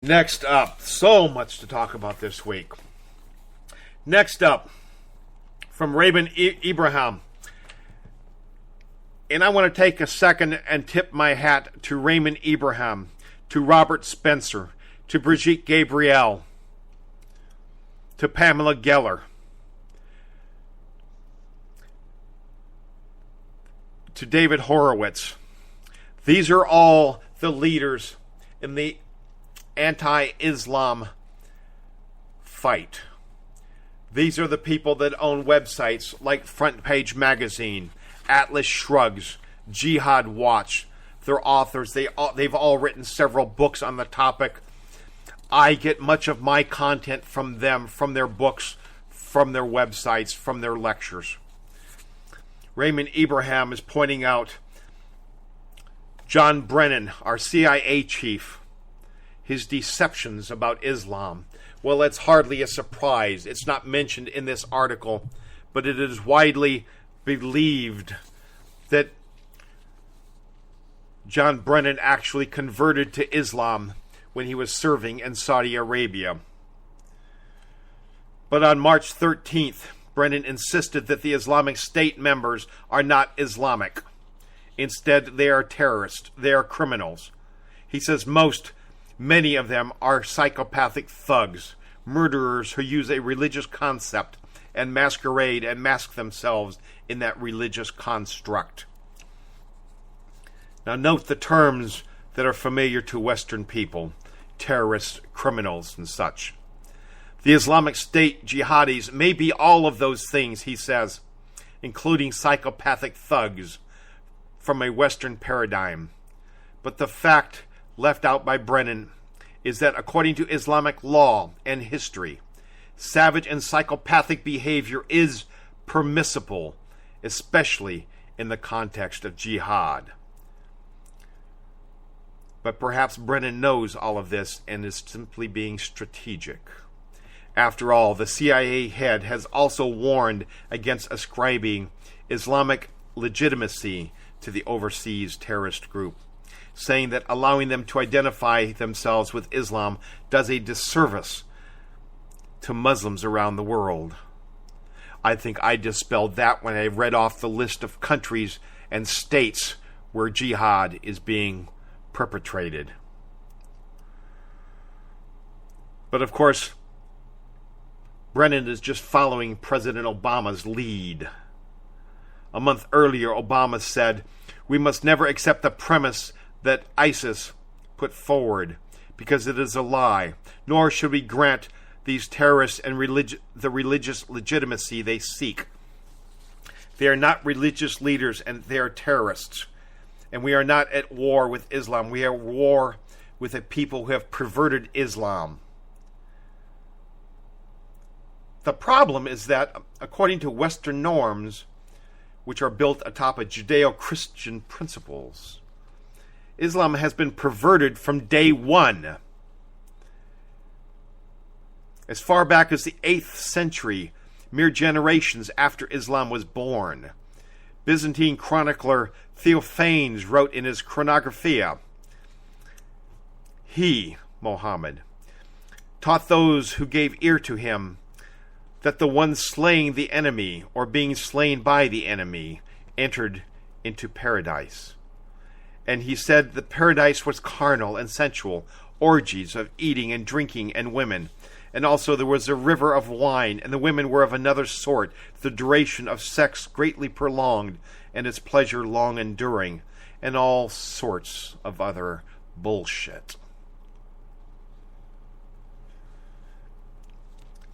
Next up, so much to talk about this week. Next up, from Raymond Ibrahim. And I want to take a second and tip my hat to Raymond Ibrahim, to Robert Spencer, to Brigitte Gabriel, to Pamela Geller, to David Horowitz. These are all the leaders in the anti-Islam fight. These are the people that own websites like Front Page Magazine, Atlas Shrugs, Jihad Watch. They're authors. They've all written several books on the topic. I get much of my content from them, from their books, from their websites, from their lectures. Raymond Ibrahim is pointing out John Brennan, our CIA chief, his deceptions about Islam. Well, it's hardly a surprise. It's not mentioned in this article, but it is widely believed that John Brennan actually converted to Islam when he was serving in Saudi Arabia. But on March 13th, Brennan insisted that the Islamic State members are not Islamic. Instead, they are terrorists. They are criminals. He says many of them are psychopathic thugs, murderers who use a religious concept and masquerade and mask themselves in that religious construct. Now note the terms that are familiar to Western people: terrorists, criminals, and such. The Islamic State jihadis may be all of those things, he says, including psychopathic thugs from a Western paradigm. But the fact left out by Brennan is that according to Islamic law and history, savage and psychopathic behavior is permissible, especially in the context of jihad. But perhaps Brennan knows all of this and is simply being strategic. After all, the CIA head has also warned against ascribing Islamic legitimacy to the overseas terrorist group, saying that allowing them to identify themselves with Islam does a disservice to Muslims around the world. I think I dispelled that when I read off the list of countries and states where jihad is being perpetrated. But of course, Brennan is just following President Obama's lead. A month earlier, Obama said, "We must never accept the premise that ISIS put forward, because it is a lie, nor should we grant these terrorists and the religious legitimacy they seek. They are not religious leaders, and they are terrorists. And we are not at war with Islam. We are at war with a people who have perverted Islam." The problem is that, according to Western norms, which are built atop of Judeo-Christian principles, Islam has been perverted from day one. As far back as the 8th century, mere generations after Islam was born, Byzantine chronicler Theophanes wrote in his Chronographia, he, Muhammad, taught those who gave ear to him that the one slaying the enemy or being slain by the enemy entered into paradise. And he said the paradise was carnal and sensual, orgies of eating and drinking and women. And also there was a river of wine, and the women were of another sort, the duration of sex greatly prolonged, and its pleasure long enduring, and all sorts of other bullshit.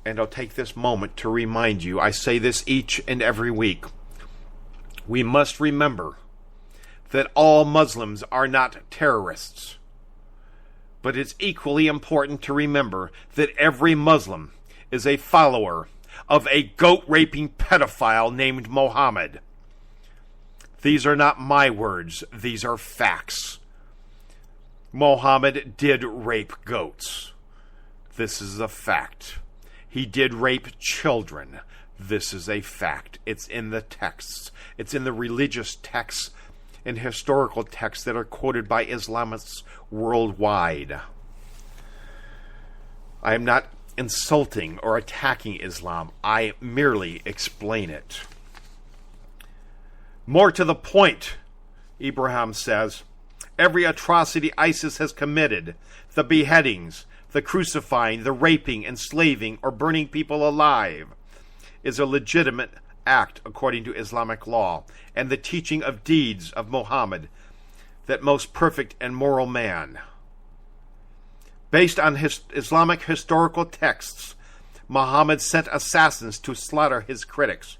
And I'll take this moment to remind you, I say this each and every week, we must remember that all Muslims are not terrorists. But it's equally important to remember that every Muslim is a follower of a goat-raping pedophile named Muhammad. These are not my words, these are facts. Muhammad did rape goats. This is a fact. He did rape children. This is a fact. It's in the texts. It's in the religious texts and historical texts that are quoted by Islamists worldwide. I am not insulting or attacking Islam. I merely explain it. More to the point, Ibrahim says, every atrocity ISIS has committed, the beheadings, the crucifying, the raping, enslaving, or burning people alive, is a legitimate act according to Islamic law and the teaching of deeds of Muhammad, that most perfect and moral man. Based on Islamic historical texts, Muhammad sent assassins to slaughter his critics.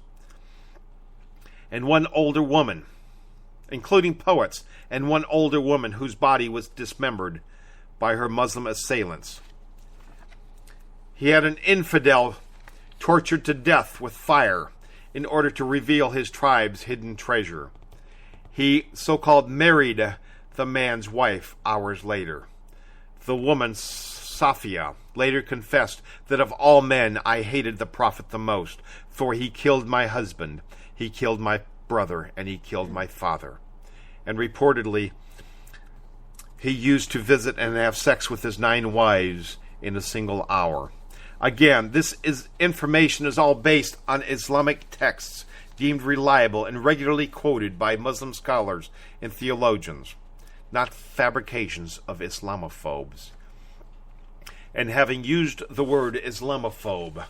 And one older woman, including poets, and one older woman whose body was dismembered by her Muslim assailants. He had an infidel tortured to death with fire in order to reveal his tribe's hidden treasure. He so-called married the man's wife hours later. The woman, Safia, later confessed that of all men I hated the Prophet the most, for he killed my husband, he killed my brother, and he killed my father. And reportedly, he used to visit and have sex with his 9 wives in a single hour. Again, information is all based on Islamic texts deemed reliable and regularly quoted by Muslim scholars and theologians, not fabrications of Islamophobes. And having used the word Islamophobe,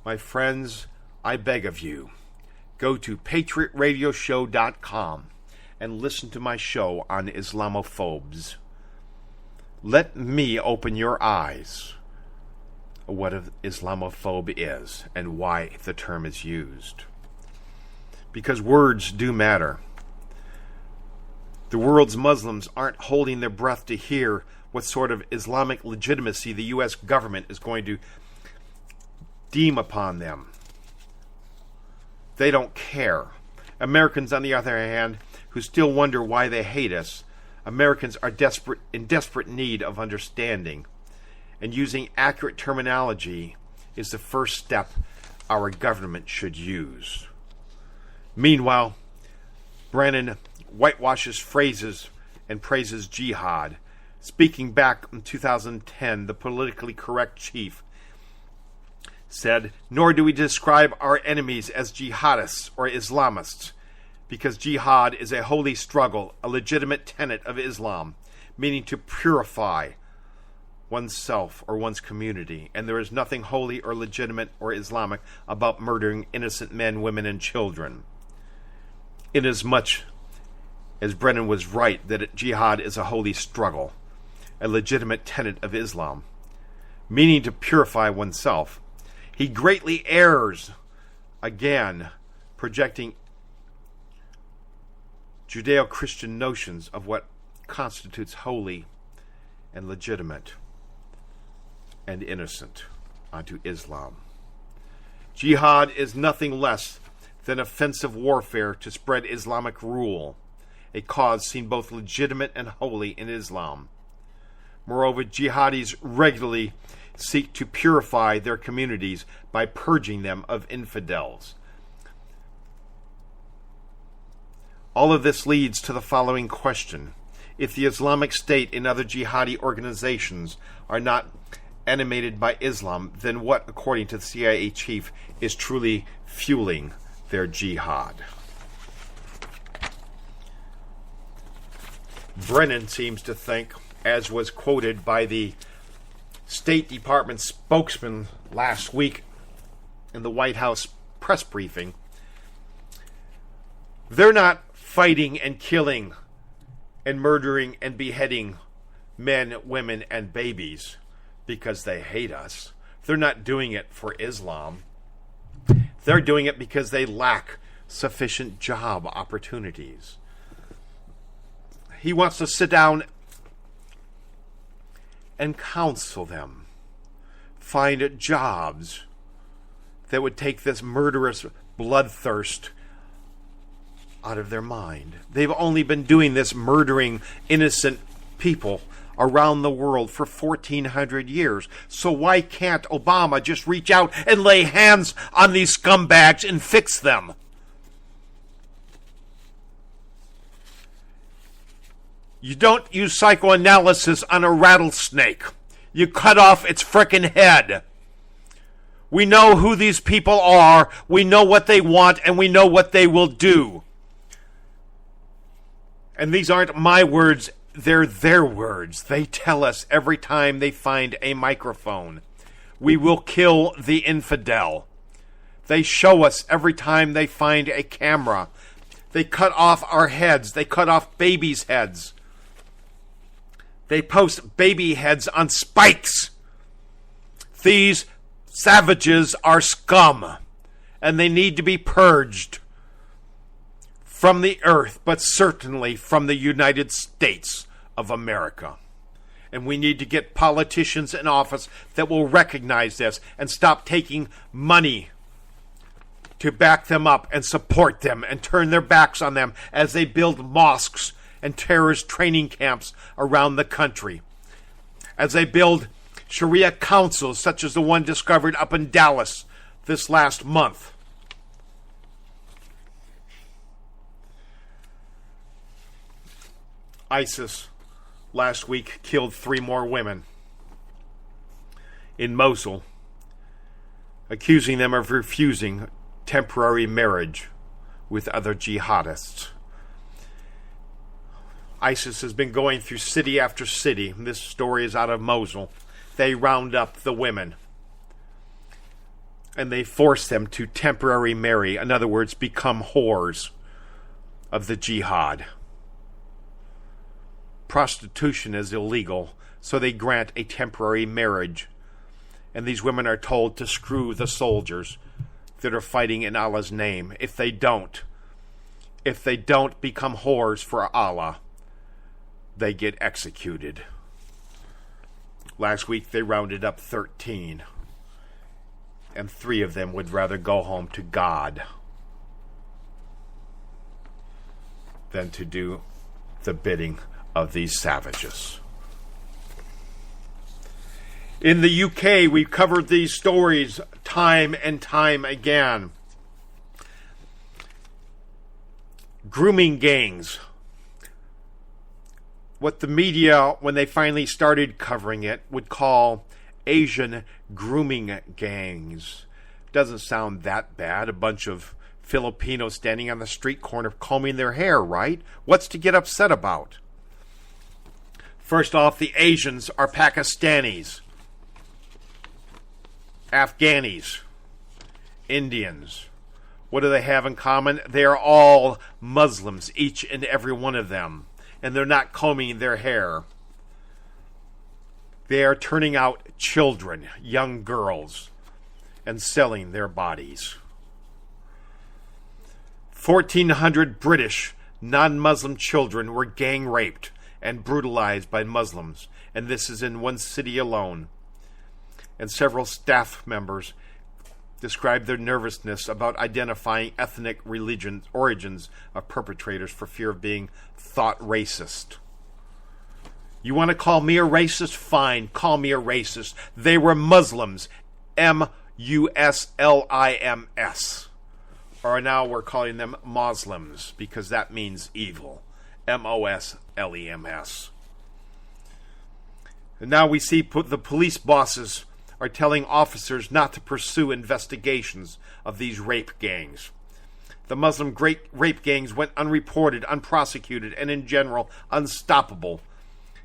my friends, I beg of you, go to patriotradioshow.com and listen to my show on Islamophobes. Let me open your eyes what an Islamophobe is and why the term is used. Because words do matter. The world's Muslims aren't holding their breath to hear what sort of Islamic legitimacy the U.S. government is going to deem upon them. They don't care. Americans, on the other hand, who still wonder why they hate us, Americans are in desperate need of understanding, and using accurate terminology is the first step our government should use. Meanwhile, Brennan whitewashes phrases and praises jihad. Speaking back in 2010, the politically correct chief said, "Nor do we describe our enemies as jihadists or Islamists, because jihad is a holy struggle, a legitimate tenet of Islam, meaning to purify oneself or one's community, and there is nothing holy or legitimate or Islamic about murdering innocent men, women, and children." Inasmuch as Brennan was right that jihad is a holy struggle, a legitimate tenet of Islam, meaning to purify oneself, he greatly errs, again, projecting Judeo-Christian notions of what constitutes holy and legitimate and innocent onto Islam. Jihad is nothing less than offensive warfare to spread Islamic rule, a cause seen both legitimate and holy in Islam. Moreover, jihadis regularly seek to purify their communities by purging them of infidels. All of this leads to the following question. If the Islamic State and other jihadi organizations are not animated by Islam, then what, according to the CIA chief, is truly fueling their jihad? Brennan seems to think, as was quoted by the State Department spokesman last week in the White House press briefing, they're not fighting and killing and murdering and beheading men, women, and babies because they hate us. They're not doing it for Islam. They're doing it because they lack sufficient job opportunities. He wants to sit down and counsel them, find jobs that would take this murderous bloodthirst out of their mind. They've only been doing this, murdering innocent people around the world for 1,400 years. So why can't Obama just reach out and lay hands on these scumbags and fix them? You don't use psychoanalysis on a rattlesnake. You cut off its frickin' head. We know who these people are, we know what they want, and we know what they will do. And these aren't my words, they're their words. They tell us every time they find a microphone, we will kill the infidel. They show us every time they find a camera. They cut off our heads. They cut off babies' heads. They post baby heads on spikes. These savages are scum, and they need to be purged from the earth, but certainly from the United States of America. And we need to get politicians in office that will recognize this and stop taking money to back them up and support them and turn their backs on them as they build mosques and terrorist training camps around the country. As they build Sharia councils such as the one discovered up in Dallas this last month. ISIS last week killed 3 more women in Mosul, accusing them of refusing temporary marriage with other jihadists. ISIS has been going through city after city. This story is out of Mosul. They round up the women and they force them to temporary marry. In other words, become whores of the jihad. Prostitution is illegal, so they grant a temporary marriage. And these women are told to screw the soldiers that are fighting in Allah's name. If they don't become whores for Allah, they get executed. Last week they rounded up 13, and 3 of them would rather go home to God than to do the bidding of these savages. In the UK, we've covered these stories time and time again. Grooming gangs. What the media, when they finally started covering it, would call Asian grooming gangs. Doesn't sound that bad. A bunch of Filipinos standing on the street corner combing their hair, right? What's to get upset about? First off, the Asians are Pakistanis, Afghanis, Indians. What do they have in common? They are all Muslims, each and every one of them. And they're not combing their hair. They are turning out children, young girls, and selling their bodies. 1,400 British non-Muslim children were gang raped and brutalized by Muslims, and this is in one city alone. And several staff members described their nervousness about identifying ethnic origins of perpetrators for fear of being thought racist. You want to call me a racist? Fine, call me a racist. They were Muslims. M-U-S-L-I-M-S. Or now we're calling them Muslims because that means evil. M-O-S-L-E-M-S. And now we see the police bosses are telling officers not to pursue investigations of these rape gangs. The Muslim rape gangs went unreported, unprosecuted, and in general unstoppable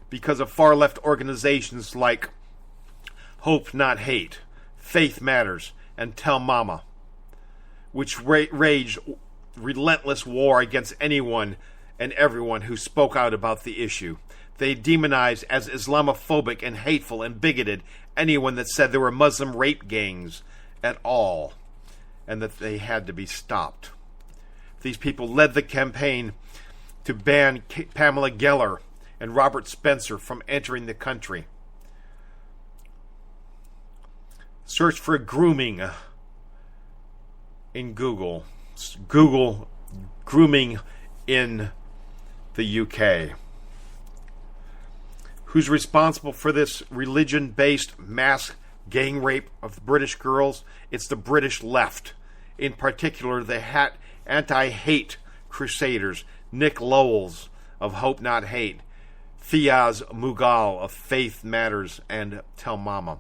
because of far-left organizations like Hope Not Hate, Faith Matters, and Tell Mama, which waged relentless war against anyone and everyone who spoke out about the issue. They demonized as Islamophobic and hateful and bigoted anyone that said there were Muslim rape gangs at all and that they had to be stopped. These people led the campaign to ban Pamela Geller and Robert Spencer from entering the country. Search for grooming in Google. Google grooming in the UK. Who's responsible for this religion-based mass gang rape of the British girls? It's the British left. In particular, the anti-hate crusaders, Nick Lowell's of Hope Not Hate, Fiaz Mughal of Faith Matters and Tell Mama.